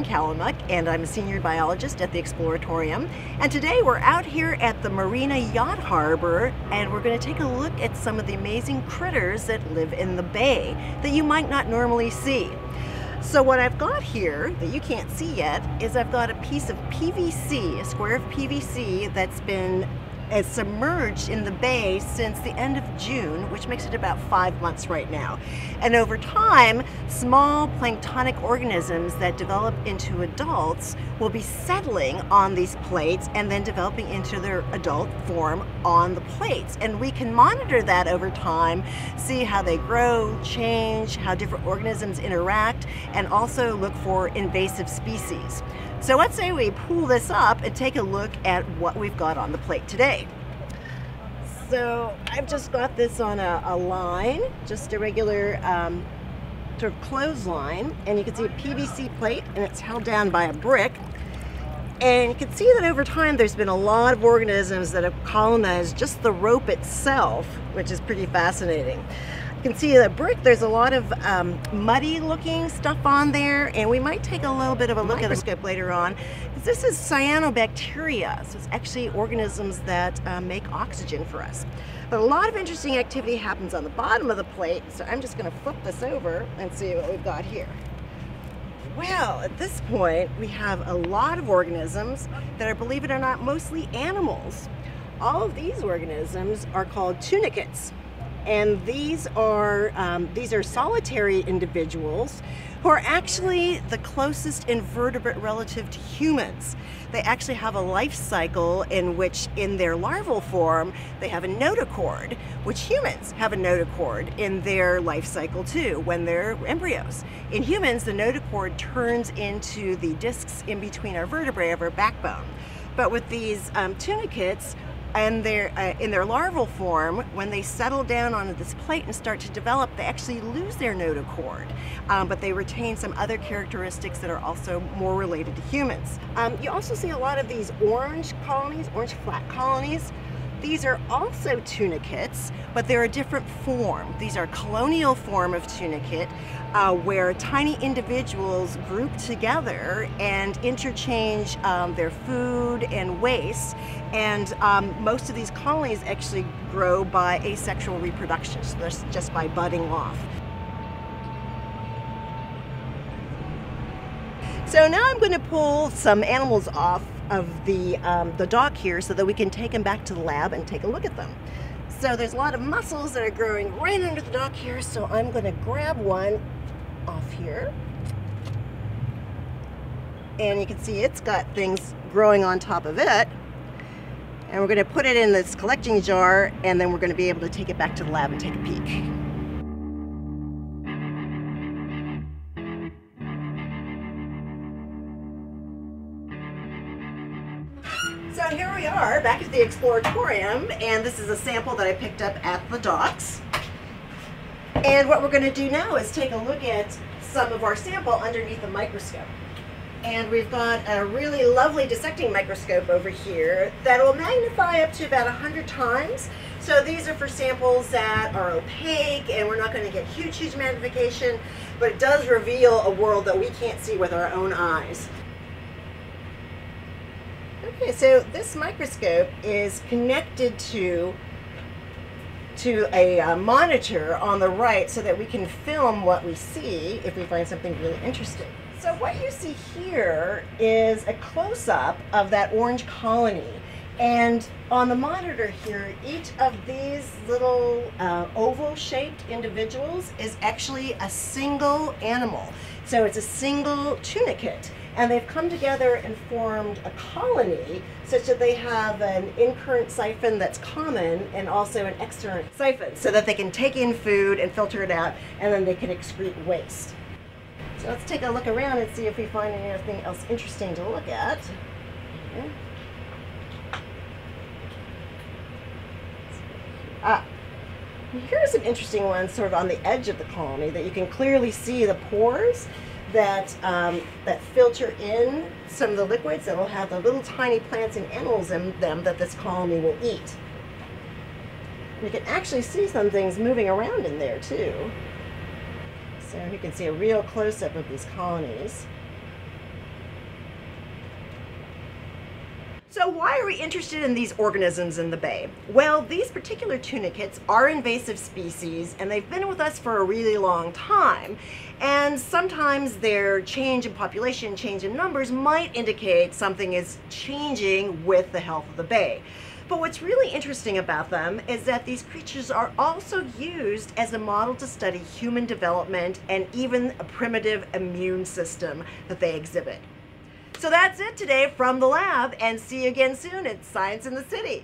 Karen Kalumuck, and I'm a senior biologist at the Exploratorium. And today we're out here at the Marina Harbor, and we're going to take a look at some of the amazing critters that live in the bay that you might not normally see. So what I've got here that you can't see yet is I've got a piece of PVC, a square of PVC that's been submerged in the bay since the end of June, which makes it about 5 months right now. And over time, small planktonic organisms that develop into adults will be settling on these plates and then developing into their adult form on the plates. And we can monitor that over time, see how they grow, change, how different organisms interact, and also look for invasive species. So let's say we pull this up and take a look at what we've got on the plate today. So I've just got this on a line, just a regular sort of clothesline, and you can see a PVC plate and it's held down by a brick. And you can see that over time there's been a lot of organisms that have colonized just the rope itself, which is pretty fascinating. You can see the brick, there's a lot of muddy looking stuff on there, and we might take a little bit of a look at the microscope later on. This is cyanobacteria, so it's actually organisms that make oxygen for us. But a lot of interesting activity happens on the bottom of the plate, so I'm just going to flip this over and see what we've got here. Well, at this point we have a lot of organisms that are, believe it or not, mostly animals. All of these organisms are called tunicates. And these are solitary individuals who are actually the closest invertebrate relative to humans. They actually have a life cycle in which, in their larval form, they have a notochord, which humans have a notochord in their life cycle too, when they're embryos. In humans, the notochord turns into the discs in between our vertebrae of our backbone. But with these tunicates, and in their larval form, when they settle down onto this plate and start to develop, they actually lose their notochord, but they retain some other characteristics that are also more related to humans. You also see a lot of these orange colonies, orange flat colonies. These are also tunicates, but they're a different form. These are colonial form of tunicate, where tiny individuals group together and interchange their food and waste. And most of these colonies actually grow by asexual reproduction, so they're just by budding off. So now I'm going to pull some animals off of the dock here so that we can take them back to the lab and take a look at them. So there's a lot of mussels that are growing right under the dock here, so I'm going to grab one off here. And you can see it's got things growing on top of it. And we're going to put it in this collecting jar, and then we're going to be able to take it back to the lab and take a peek. So here we are back at the Exploratorium, and this is a sample that I picked up at the docks. And what we're going to do now is take a look at some of our sample underneath the microscope. And we've got a really lovely dissecting microscope over here that will magnify up to about 100 times. So these are for samples that are opaque, and we're not going to get huge magnification, but it does reveal a world that we can't see with our own eyes. Okay, so this microscope is connected to a monitor on the right so that we can film what we see if we find something really interesting. So what you see here is a close-up of that orange colony. And on the monitor here, each of these little oval-shaped individuals is actually a single animal. So it's a single tunicate. And they've come together and formed a colony such that they have an in-current siphon that's common and also an external siphon, so that they can take in food and filter it out, and then they can excrete waste. So let's take a look around and see if we find anything else interesting to look at. Here's an interesting one sort of on the edge of the colony that you can clearly see the pores that filter in some of the liquids that will have the little tiny plants and animals in them that this colony will eat. You can actually see some things moving around in there too. So you can see a real close-up of these colonies. So why are we interested in these organisms in the bay? Well, these particular tunicates are invasive species and they've been with us for a really long time. And sometimes their change in population, change in numbers might indicate something is changing with the health of the bay. But what's really interesting about them is that these creatures are also used as a model to study human development and even a primitive immune system that they exhibit. So that's it today from the lab, and see you again soon at Science in the City.